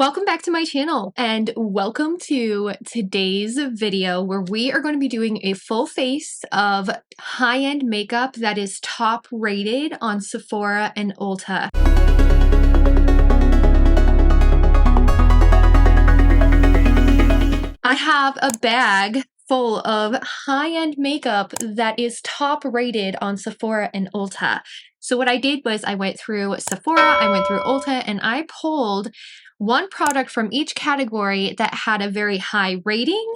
Welcome back to my channel and welcome to today's video where we are going to be doing a full face of high-end makeup that is top rated on Sephora and Ulta. I have a bag full of high-end makeup that is top rated on Sephora and Ulta. So what I did was I went through Sephora, I went through Ulta, and I pulled one product from each category that had a very high rating,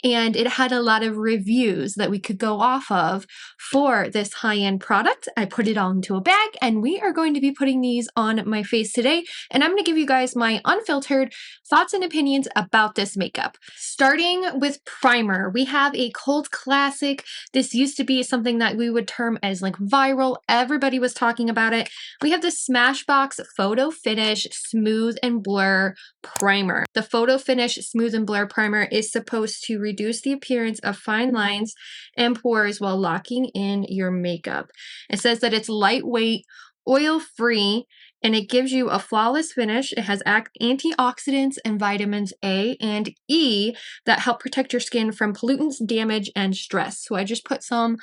and it had a lot of reviews that we could go off of for this high-end product. I put it all into a bag, and we are going to be putting these on my face today, and I'm going to give you guys my unfiltered thoughts and opinions about this makeup. Starting with primer, we have a cult classic. This used to be something that we would term as like viral. Everybody was talking about it. We have the Smashbox Photo Finish Smooth and Blur Primer. The Photo Finish Smooth and Blur Primer is supposed to reduce the appearance of fine lines and pores while locking in your makeup. It says that it's lightweight, oil-free, and it gives you a flawless finish. It has antioxidants and vitamins A and E that help protect your skin from pollutants, damage, and stress. So I just put some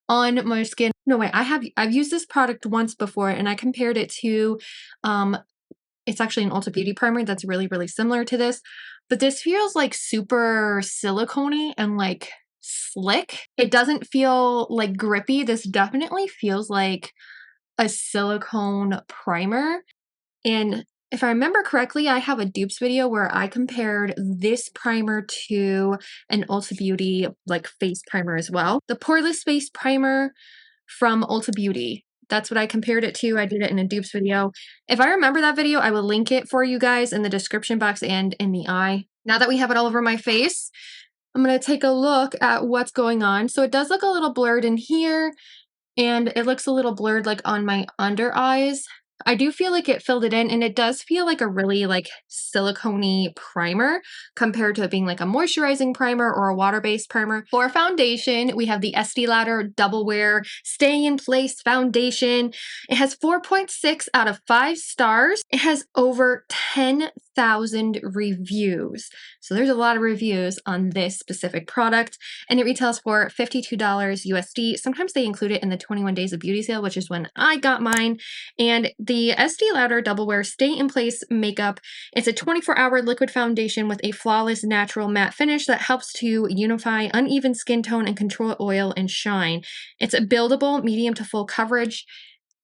on my skin. No way, I've used this product once before, and I compared it to it's actually an Ulta Beauty primer that's really, really similar to this, but this feels like super silicone-y and like slick. It doesn't feel like grippy. This definitely feels like a silicone primer. And if I remember correctly, I have a dupes video where I compared this primer to an Ulta Beauty like face primer as well. The Poreless Face Primer from Ulta Beauty. That's what I compared it to. I did it in a dupes video. If I remember that video, I will link it for you guys in the description box and in the eye. Now that we have it all over my face, I'm going to take a look at what's going on. So it does look a little blurred in here, and it looks a little blurred like on my under eyes. I do feel like it filled it in, and it does feel like a really like silicone-y primer compared to it being like a moisturizing primer or a water-based primer. For foundation, we have the Estee Lauder Double Wear Stay in Place Foundation. It has 4.6 out of 5 stars. It has over 10,000 reviews. So there's a lot of reviews on this specific product, and it retails for $52 USD. Sometimes they include it in the 21 days of beauty sale, which is when I got mine. And the Estee Lauder Double Wear Stay in Place Makeup, it's a 24-hour liquid foundation with a flawless natural matte finish that helps to unify uneven skin tone and control oil and shine. It's a buildable medium to full coverage.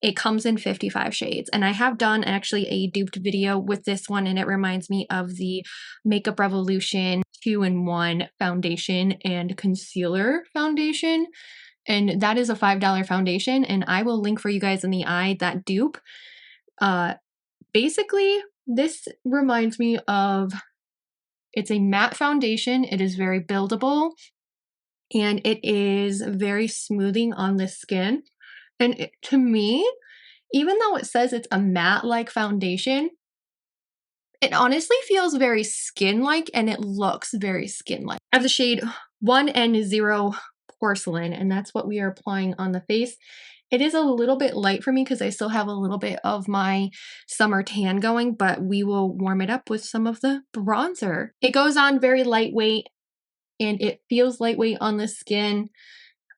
It comes in 55 shades, and I have done actually a duped video with this one, and it reminds me of the Makeup Revolution 2-in-1 foundation and concealer foundation, and that is a $5 foundation, and I will link for you guys in the eye that dupe. Basically, this reminds me of, it's a matte foundation. It is very buildable, and it is very smoothing on the skin. And to me, even though it says it's a matte-like foundation, it honestly feels very skin-like, and it looks very skin-like. I have the shade 1N0 Porcelain, and that's what we are applying on the face. It is a little bit light for me because I still have a little bit of my summer tan going, but we will warm it up with some of the bronzer. It goes on very lightweight, and it feels lightweight on the skin.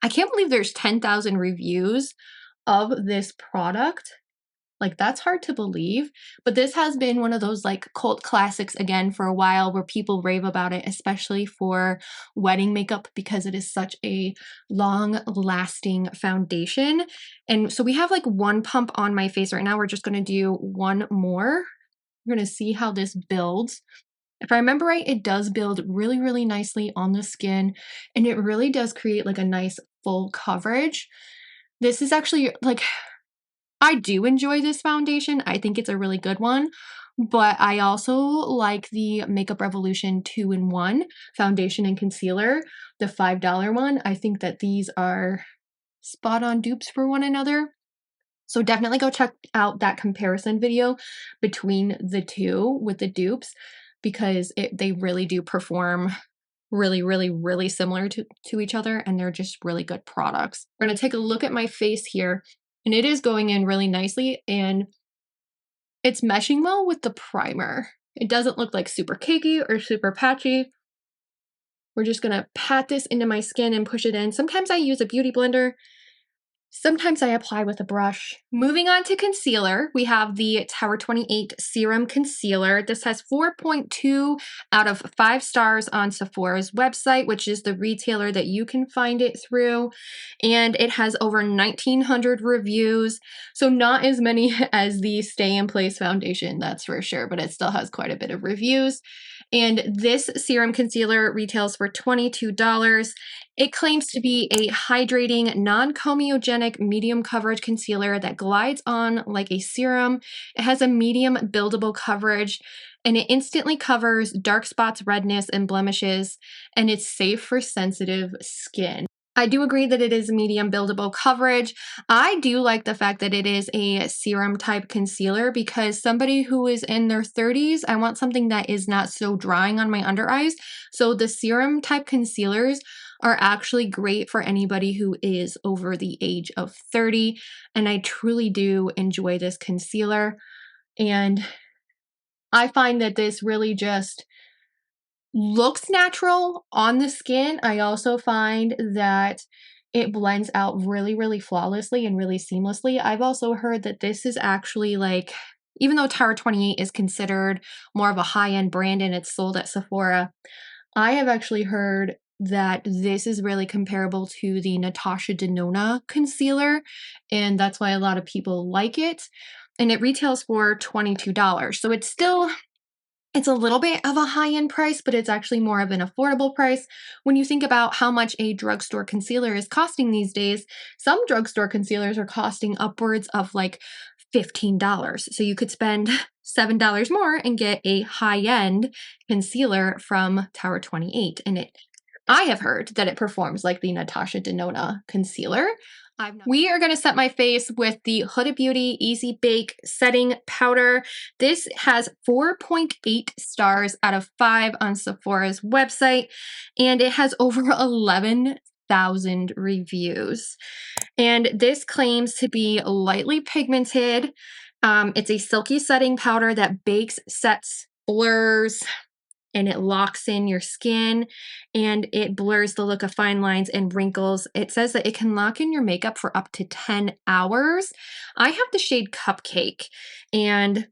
I can't believe there's 10,000 reviews of this product. Like, that's hard to believe, but this has been one of those like cult classics again for a while where people rave about it, especially for wedding makeup because it is such a long lasting foundation. And so we have like one pump on my face right now. We're just going to do one more. We're going to see how this builds. If I remember right, it does build really, really nicely on the skin, and it really does create like a nice full coverage. This is actually like, I do enjoy this foundation. I think it's a really good one, but I also like the Makeup Revolution 2-in-1 foundation and concealer, the $5 one. I think that these are spot on dupes for one another. So definitely go check out that comparison video between the two with the dupes, because they really do perform really, really, really similar to each other, and they're just really good products. We're going to take a look at my face here, and it is going in really nicely, and it's meshing well with the primer. It doesn't look like super cakey or super patchy. We're just gonna pat this into my skin and push it in. Sometimes I use a beauty blender. Sometimes I apply with a brush. Moving on to concealer, we have the Tower 28 Serum Concealer. This has 4.2 out of 5 stars on Sephora's website, which is the retailer that you can find it through. And it has over 1,900 reviews. So not as many as the Stay in Place foundation, that's for sure, but it still has quite a bit of reviews. And this serum concealer retails for $22. It claims to be a hydrating, non-comedogenic, medium coverage concealer that glides on like a serum. It has a medium buildable coverage, and it instantly covers dark spots, redness, and blemishes, and it's safe for sensitive skin. I do agree that it is medium buildable coverage. I do like the fact that it is a serum type concealer because somebody who is in their 30s, I want something that is not so drying on my under eyes. So the serum type concealers are actually great for anybody who is over the age of 30. And I truly do enjoy this concealer. And I find that this really just looks natural on the skin. I also find that it blends out really, really flawlessly and really seamlessly. I've also heard that this is actually like, even though Tower 28 is considered more of a high-end brand and it's sold at Sephora, I have actually heard that this is really comparable to the Natasha Denona concealer, and that's why a lot of people like it. And it retails for $22. So it's a little bit of a high-end price, but it's actually more of an affordable price. When you think about how much a drugstore concealer is costing these days, some drugstore concealers are costing upwards of like $15. So you could spend $7 more and get a high-end concealer from Tower 28. And I have heard that it performs like the Natasha Denona concealer. We are going to set my face with the Huda Beauty Easy Bake Setting Powder. This has 4.8 stars out of 5 on Sephora's website, and it has over 11,000 reviews. And this claims to be lightly pigmented. It's a silky setting powder that bakes, sets, blurs, and it locks in your skin, and it blurs the look of fine lines and wrinkles. It says that it can lock in your makeup for up to 10 hours. I have the shade Cupcake, and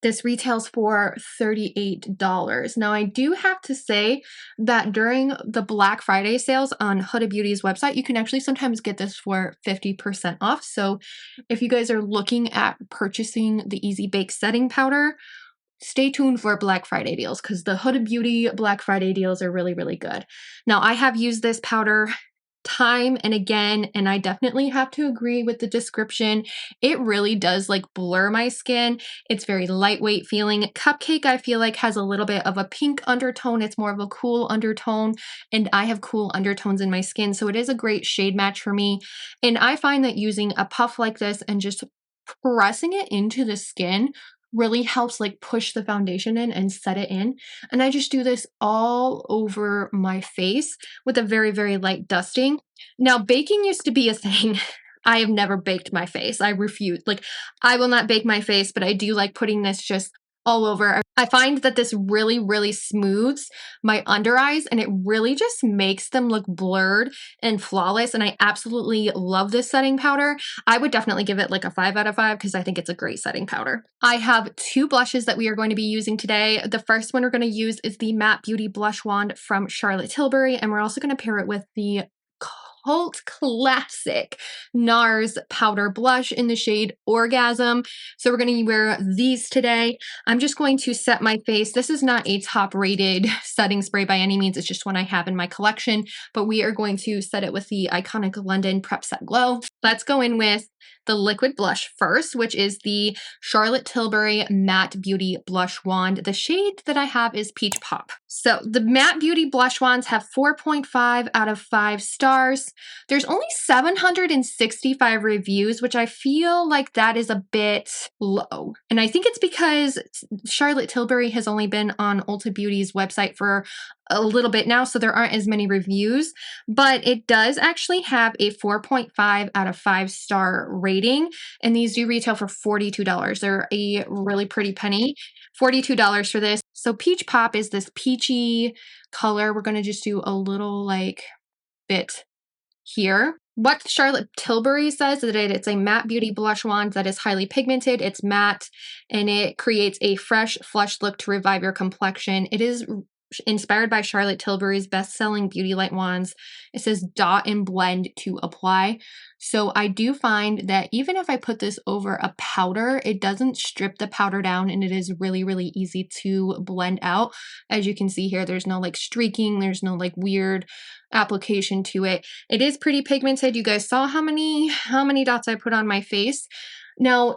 this retails for $38. Now, I do have to say that during the Black Friday sales on Huda Beauty's website, you can actually sometimes get this for 50% off. So if you guys are looking at purchasing the Easy Bake Setting Powder, stay tuned for Black Friday deals because the Huda Beauty Black Friday deals are really, really good. Now, I have used this powder time and again, and I definitely have to agree with the description. It really does like blur my skin. It's very lightweight feeling. Cupcake, I feel like, has a little bit of a pink undertone. It's more of a cool undertone, and I have cool undertones in my skin, so it is a great shade match for me. And I find that using a puff like this and just pressing it into the skin really helps like push the foundation in and set it in. And I just do this all over my face with a very, very light dusting. Now, baking used to be a thing. I have never baked my face. I refuse. Like, I will not bake my face, but I do like putting this just all over. I find that this really, really smooths my under eyes, and it really just makes them look blurred and flawless. And I absolutely love this setting powder. I would definitely give it like a 5 out of 5 because I think it's a great setting powder. I have 2 blushes that we are going to be using today. The first one we're going to use is the Matte Beauty Blush Wand from Charlotte Tilbury, and we're also going to pair it with the cult classic NARS powder blush in the shade Orgasm. So we're going to wear these today. I'm just going to set my face. This is not a top rated setting spray by any means. It's just one I have in my collection, but we are going to set it with the iconic London Prep Set Glow. Let's go in with the liquid blush first, which is the Charlotte Tilbury Matte Beauty Blush Wand. The shade that I have is Peach Pop. So the Matte Beauty Blush Wands have 4.5 out of 5 stars. There's only 765 reviews, which I feel like that is a bit low. And I think it's because Charlotte Tilbury has only been on Ulta Beauty's website for a little bit now, so there aren't as many reviews, but it does actually have a 4.5 out of 5-star rating, and these do retail for $42. They're a really pretty penny. $42 for this. So Peach Pop is this peachy color. We're going to just do a little like bit here. What Charlotte Tilbury says is that it's a matte beauty blush wand that is highly pigmented. It's matte and it creates a fresh, flushed look to revive your complexion. It is inspired by Charlotte Tilbury's best-selling beauty light wands. It says dot and blend to apply. So I do find that even if I put this over a powder, it doesn't strip the powder down and it is really, really easy to blend out. As you can see here, there's no like streaking, there's no like weird application to it. It is pretty pigmented. You guys saw how many dots I put on my face. Now,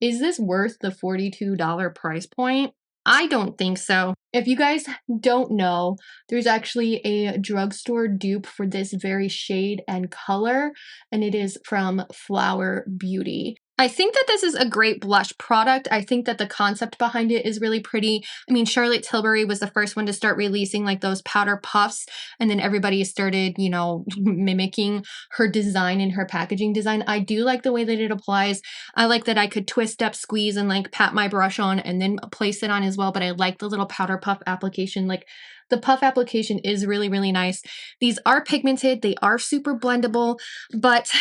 is this worth the $42 price point? I don't think so. If you guys don't know, there's actually a drugstore dupe for this very shade and color, and it is from Flower Beauty. I think that this is a great blush product. I think that the concept behind it is really pretty. I mean, Charlotte Tilbury was the first one to start releasing like those powder puffs, and then everybody started, you know, mimicking her design and her packaging design. I do like the way that it applies. I like that I could twist up, squeeze, and like pat my brush on and then place it on as well, but I like the little powder puff application. Like the puff application is really, really nice. These are pigmented. They are super blendable, but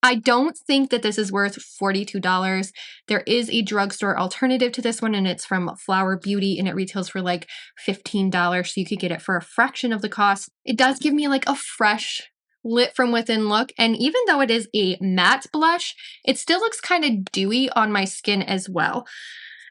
I don't think that this is worth $42. There is a drugstore alternative to this one, and it's from Flower Beauty, and it retails for like $15, so you could get it for a fraction of the cost. It does give me like a fresh lit from within look, and even though it is a matte blush, it still looks kind of dewy on my skin as well.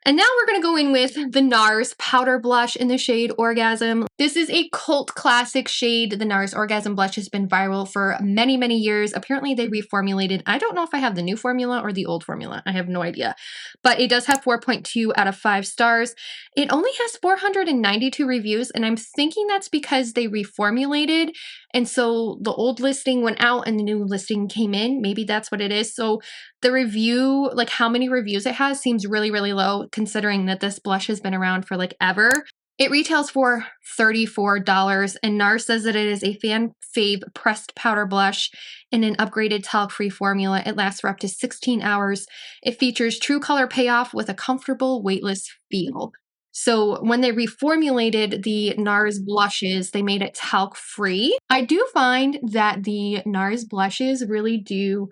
And now we're going to go in with the NARS Powder Blush in the shade Orgasm. This is a cult classic shade. The NARS Orgasm Blush has been viral for many, many years. Apparently they reformulated. I don't know if I have the new formula or the old formula. I have no idea. But it does have 4.2 out of 5 stars. It only has 492 reviews, and I'm thinking that's because they reformulated. And so the old listing went out and the new listing came in. Maybe that's what it is. So the review, like how many reviews it has, seems really, really low considering that this blush has been around for like ever. It retails for $34, and NARS says that it is a fan fave pressed powder blush in an upgraded talc-free formula. It lasts for up to 16 hours. It features true color payoff with a comfortable, weightless feel. So when they reformulated the NARS blushes, they made it talc-free. I do find that the NARS blushes really do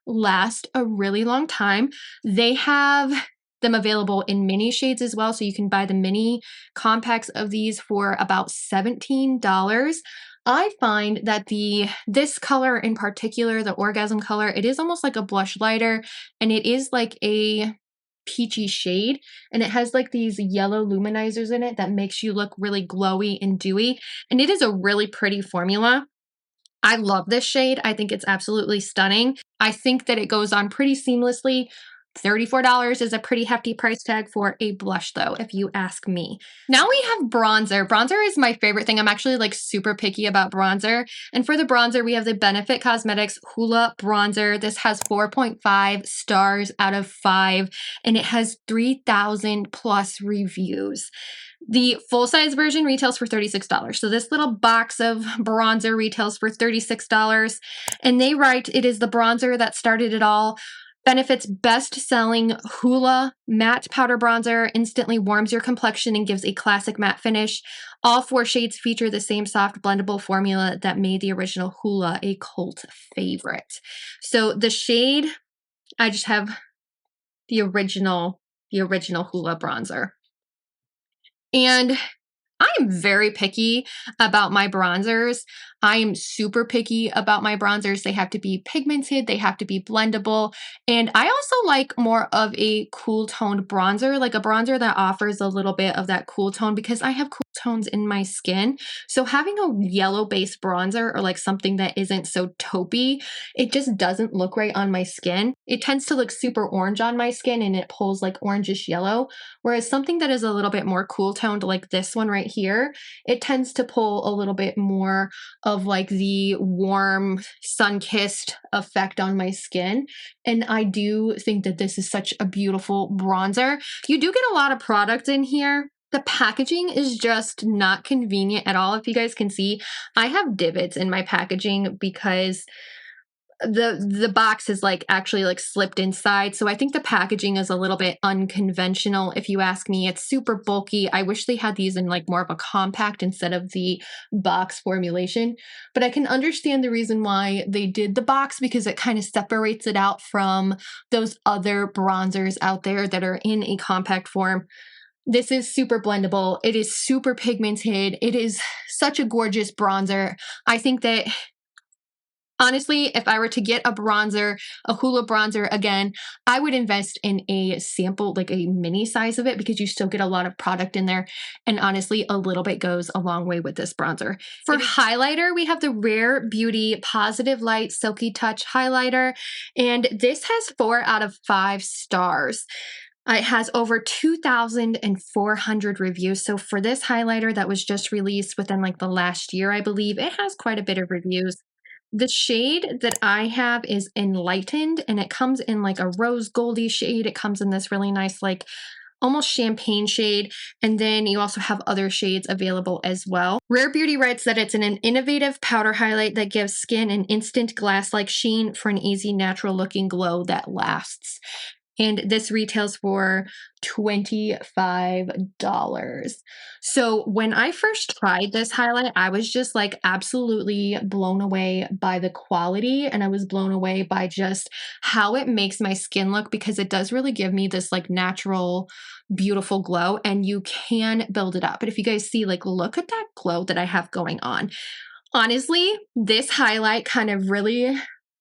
last a really long time. They have them available in mini shades as well, so you can buy the mini compacts of these for about $17. I find that this color in particular, the Orgasm color, it is almost like a blush lighter, and it is like a peachy shade, and it has like these yellow luminizers in it that makes you look really glowy and dewy, and it is a really pretty formula. I love this shade. I think it's absolutely stunning. I think that it goes on pretty seamlessly. $34 is a pretty hefty price tag for a blush though, if you ask me. Now we have bronzer. Bronzer is my favorite thing. I'm actually like super picky about bronzer. And for the bronzer, we have the Benefit Cosmetics Hoola Bronzer. This has 4.5 stars out of 5, and it has 3,000 plus reviews. The full-size version retails for $36. So this little box of bronzer retails for $36. And they write, it is the bronzer that started it all. Benefit's best-selling Hoola Matte Powder Bronzer instantly warms your complexion and gives a classic matte finish. All 4 shades feature the same soft blendable formula that made the original Hoola a cult favorite. So the shade, I just have the original Hoola bronzer. And I am very picky about my bronzers. I am super picky about my bronzers. They have to be pigmented, they have to be blendable, and I also like more of a cool toned bronzer, like a bronzer that offers a little bit of that cool tone because I have cool tones in my skin. So having a yellow based bronzer or like something that isn't so taupey, it just doesn't look right on my skin. It tends to look super orange on my skin and it pulls like orangish yellow, whereas something that is a little bit more cool toned like this one right here, it tends to pull a little bit more of like the warm sun-kissed effect on my skin. And I do think that this is such a beautiful bronzer. You do get a lot of product in here. The packaging is just not convenient at all. If you guys can see, I have divots in my packaging because the box is like actually like slipped inside. So I think the packaging is a little bit unconventional if you ask me. It's super bulky. I wish they had these in like more of a compact instead of the box formulation. But I can understand the reason why they did the box because it kind of separates it out from those other bronzers out there that are in a compact form. This is super blendable. It is super pigmented. It is such a gorgeous bronzer. I think that honestly, if I were to get a bronzer, a Hoola bronzer again, I would invest in a sample, like a mini size of it, because you still get a lot of product in there. And honestly, a little bit goes a long way with this bronzer. For highlighter, we have the Rare Beauty Positive Light Silky Touch Highlighter. And this has 4 out of 5 stars. It has over 2,400 reviews. So for this highlighter that was just released within like the last year, I believe, it has quite a bit of reviews. The shade that I have is Enlightened, and it comes in like a rose goldy shade. It comes in this really nice, like almost champagne shade. And then you also have other shades available as well. Rare Beauty writes that it's an innovative powder highlight that gives skin an instant glass-like sheen for an easy, natural looking glow that lasts. And this retails for $25. So when I first tried this highlight, I was just like absolutely blown away by the quality, and I was blown away by just how it makes my skin look, because it does really give me this like natural, beautiful glow, and you can build it up. But if you guys see, like, look at that glow that I have going on. Honestly, this highlight kind of really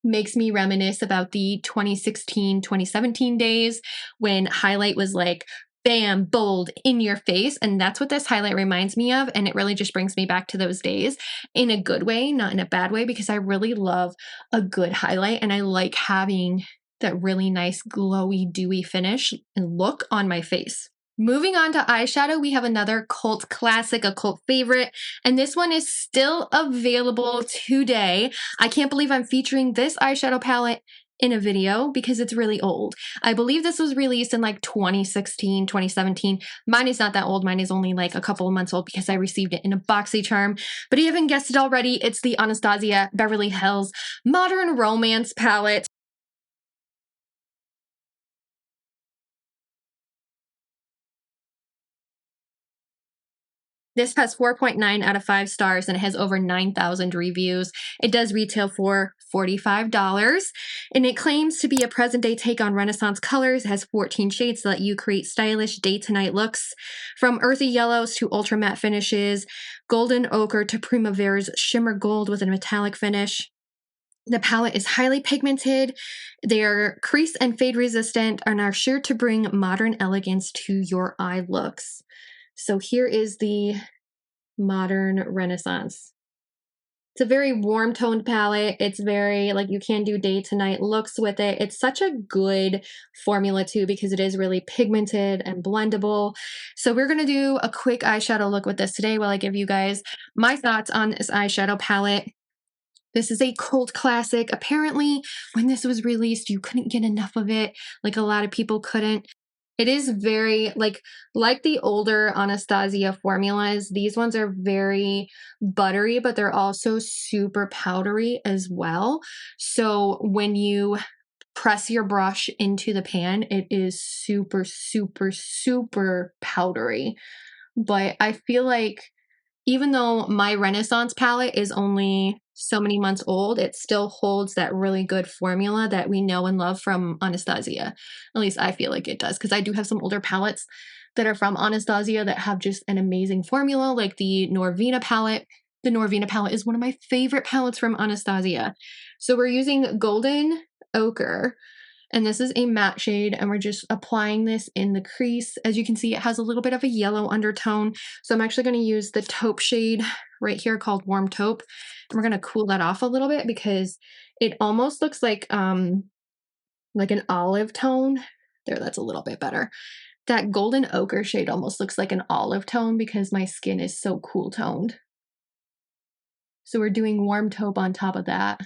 makes me reminisce about the 2016, 2017 days when highlight was like, bam, bold, in your face. And that's what this highlight reminds me of. And it really just brings me back to those days in a good way, not in a bad way, because I really love a good highlight. And I like having that really nice, glowy, dewy finish and look on my face. Moving on to eyeshadow, we have another cult classic, a cult favorite, and this one is still available today. I can't believe I'm featuring this eyeshadow palette in a video because it's really old. I believe this was released in like 2016, 2017. Mine is not that old. Mine is only like a couple of months old because I received it in a BoxyCharm. But you haven't guessed it already, it's the Anastasia Beverly Hills Modern Romance palette. This has 4.9 out of 5 stars and it has over 9,000 reviews. It does retail for $45, and it claims to be a present-day take on Renaissance colors. It has 14 shades that let you create stylish day-to-night looks, from earthy yellows to ultra matte finishes, golden ochre to Primavera's shimmer gold with a metallic finish. The palette is highly pigmented. They are crease and fade resistant and are sure to bring modern elegance to your eye looks. So here is the Modern Renaissance. It's a very warm toned palette. It's very, like, you can do day to night looks with it. It's such a good formula too because it is really pigmented and blendable. So we're going to do a quick eyeshadow look with this today while I give you guys my thoughts on this eyeshadow palette. This is a cult classic. Apparently, when this was released, you couldn't get enough of it. Like, a lot of people couldn't. It is very, like the older Anastasia formulas, these ones are very buttery, but they're also super powdery as well. So when you press your brush into the pan, it is super, super, super powdery. But I feel like even though my Renaissance palette is only so many months old, it still holds that really good formula that we know and love from Anastasia. At least I feel like it does, because I do have some older palettes that are from Anastasia that have just an amazing formula, like the Norvina palette. The Norvina palette is one of my favorite palettes from Anastasia. So we're using Golden Ochre, and this is a matte shade, and we're just applying this in the crease. As you can see, it has a little bit of a yellow undertone. So I'm actually going to use the taupe shade right here called Warm Taupe. And we're going to cool that off a little bit because it almost looks like an olive tone. There, that's a little bit better. That Golden Ochre shade almost looks like an olive tone because my skin is so cool toned. So we're doing Warm Taupe on top of that.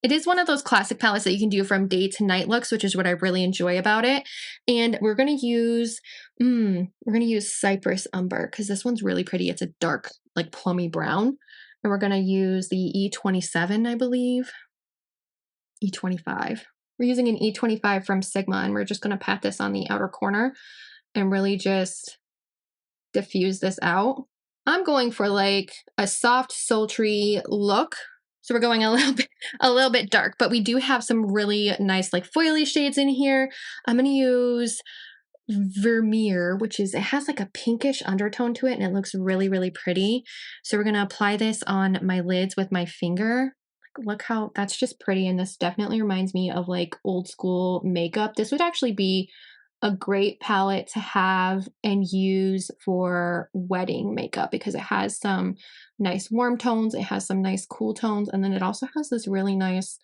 It is one of those classic palettes that you can do from day to night looks, which is what I really enjoy about it. And we're gonna use Cypress Umber because this one's really pretty. It's a dark, like plummy brown. And we're gonna use the E27, I believe. E25. We're using an E25 from Sigma, and we're just gonna pat this on the outer corner and really just diffuse this out. I'm going for like a soft, sultry look. So we're going a little bit dark, but we do have some really nice like foily shades in here. I'm going to use Vermeer, which is, it has like a pinkish undertone to it and it looks really, really pretty. So we're going to apply this on my lids with my finger. Look how that's just pretty. And this definitely reminds me of like old school makeup. This would actually be a great palette to have and use for wedding makeup because it has some nice warm tones, it has some nice cool tones, and then it also has this really nice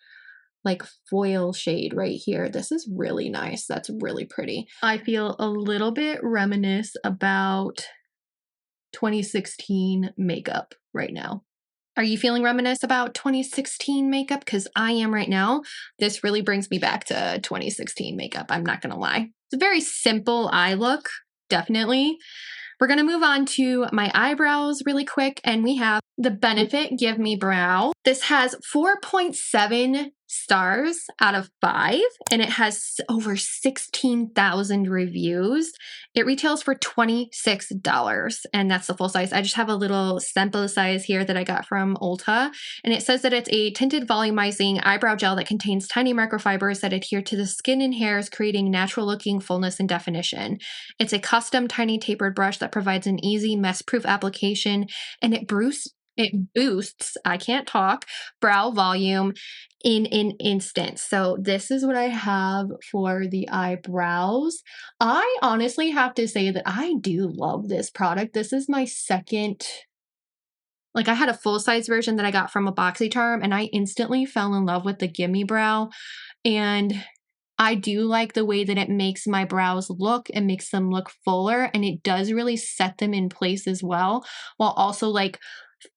like foil shade right here. This is really nice. That's really pretty. I feel a little bit reminisce about 2016 makeup right now. Are you feeling reminisce about 2016 makeup? Because I am right now. This really brings me back to 2016 makeup. I'm not going to lie. It's a very simple eye look, definitely. We're going to move on to my eyebrows really quick. And we have the Benefit Give Me Brow. This has 4.7 stars out of 5, and it has over 16,000 reviews. It retails for $26, and that's the full size. I just have a little sample size here that I got from Ulta, and it says that it's a tinted volumizing eyebrow gel that contains tiny microfibers that adhere to the skin and hairs, creating natural looking fullness and definition. It's a custom tiny tapered brush that provides an easy mess-proof application, and it boosts, I can't talk, brow volume in an instant. So this is what I have for the eyebrows. I honestly have to say that I do love this product. This is my second, like I had a full-size version that I got from a BoxyCharm and I instantly fell in love with the Gimme Brow. And I do like the way that it makes my brows look. It makes them look fuller and it does really set them in place as well, while also like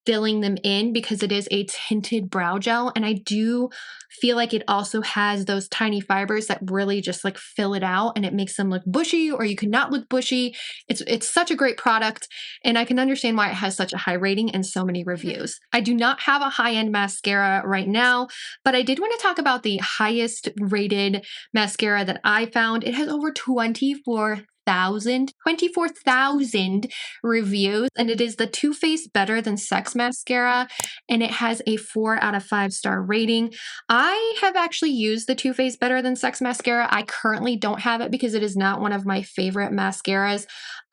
filling them in because it is a tinted brow gel. And I do feel like it also has those tiny fibers that really just like fill it out and it makes them look bushy, or you cannot look bushy. It's such a great product and I can understand why it has such a high rating and so many reviews. I do not have a high-end mascara right now, but I did want to talk about the highest rated mascara that I found. It has over 24,000 reviews, and it is the Too Faced Better Than Sex mascara, and it has a 4 out of 5 star rating. I have actually used the Too Faced Better Than Sex mascara. I currently don't have it because it is not one of my favorite mascaras.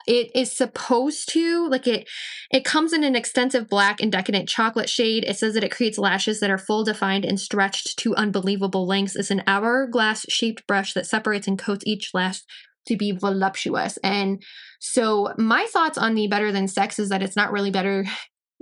It is supposed to, like it comes in an extensive black and decadent chocolate shade. It says that it creates lashes that are full defined and stretched to unbelievable lengths. It's an hourglass shaped brush that separates and coats each lash to be voluptuous. And so my thoughts on the Better Than Sex is that it's not really better.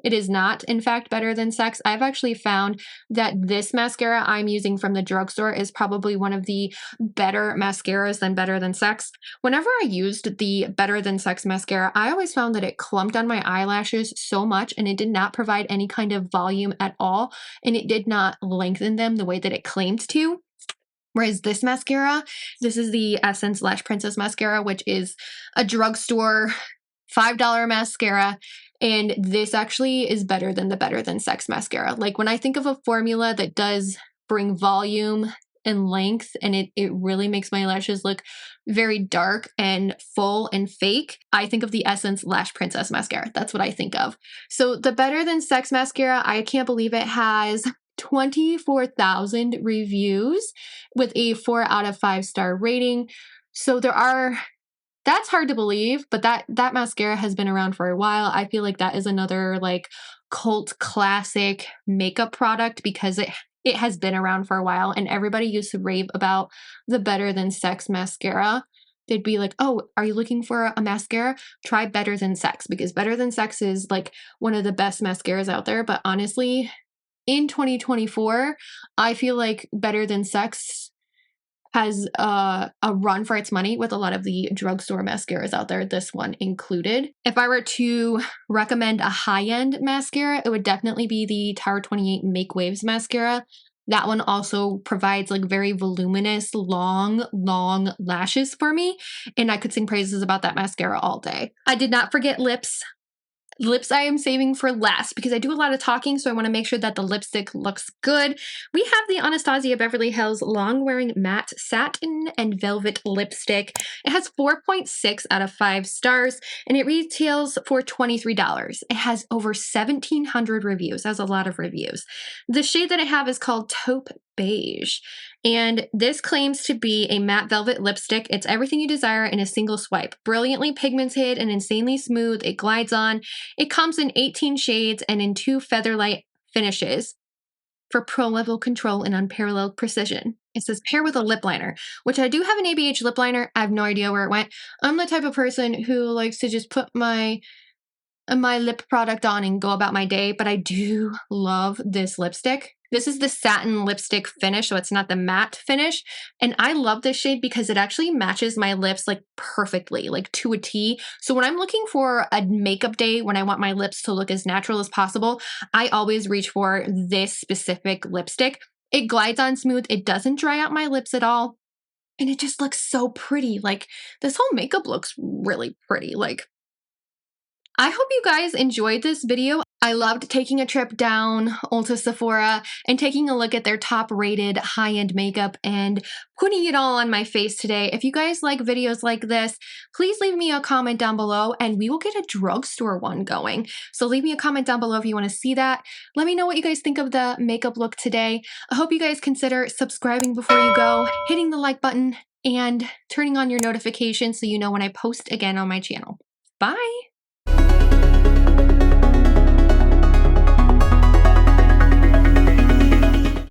It is not, in fact, better than sex. I've actually found that this mascara I'm using from the drugstore is probably one of the better mascaras than Better Than Sex. Whenever I used the Better Than Sex mascara, I always found that it clumped on my eyelashes so much and it did not provide any kind of volume at all. And it did not lengthen them the way that it claimed to. Whereas this mascara, this is the Essence Lash Princess mascara, which is a drugstore $5 mascara. And this actually is better than the Better Than Sex mascara. Like when I think of a formula that does bring volume and length, and it really makes my lashes look very dark and full and fake, I think of the Essence Lash Princess mascara. That's what I think of. So the Better Than Sex mascara, I can't believe it has 24,000 reviews with a 4 out of 5 star rating. So that's hard to believe, but that mascara has been around for a while. I feel like that is another like cult classic makeup product because it has been around for a while and everybody used to rave about the Better Than Sex mascara. They'd be like, oh, are you looking for a mascara? Try Better Than Sex, because Better Than Sex is like one of the best mascaras out there. But honestly, in 2024, I feel like Better Than Sex has a run for its money with a lot of the drugstore mascaras out there, this one included. If I were to recommend a high-end mascara, it would definitely be the Tower 28 Make Waves mascara. That one also provides like very voluminous, long lashes for me. And I could sing praises about that mascara all day. I did not forget lips. Lips I am saving for last because I do a lot of talking, so I want to make sure that the lipstick looks good. We have the Anastasia Beverly Hills Long Wearing Matte Satin and Velvet Lipstick. It has 4.6 out of 5 stars, and it retails for $23. It has over 1,700 reviews. That's a lot of reviews. The shade that I have is called Taupe Beige, and this claims to be a matte velvet lipstick. It's everything you desire in a single swipe. Brilliantly pigmented and insanely smooth. It glides on. It comes in 18 shades and in 2 featherlight finishes for pro-level control and unparalleled precision. It says pair with a lip liner, which I do have an ABH lip liner. I have no idea where it went. I'm the type of person who likes to just put my lip product on and go about my day, but I do love this lipstick. This is the satin lipstick finish, so it's not the matte finish. And I love this shade because it actually matches my lips like perfectly, like to a T. So when I'm looking for a makeup day, when I want my lips to look as natural as possible, I always reach for this specific lipstick. It glides on smooth. It doesn't dry out my lips at all. And it just looks so pretty. Like this whole makeup looks really pretty. Like I hope you guys enjoyed this video. I loved taking a trip down Ulta Sephora and taking a look at their top rated high-end makeup and putting it all on my face today. If you guys like videos like this, please leave me a comment down below and we will get a drugstore one going. So leave me a comment down below if you want to see that. Let me know what you guys think of the makeup look today. I hope you guys consider subscribing before you go, hitting the like button, and turning on your notifications so you know when I post again on my channel. Bye!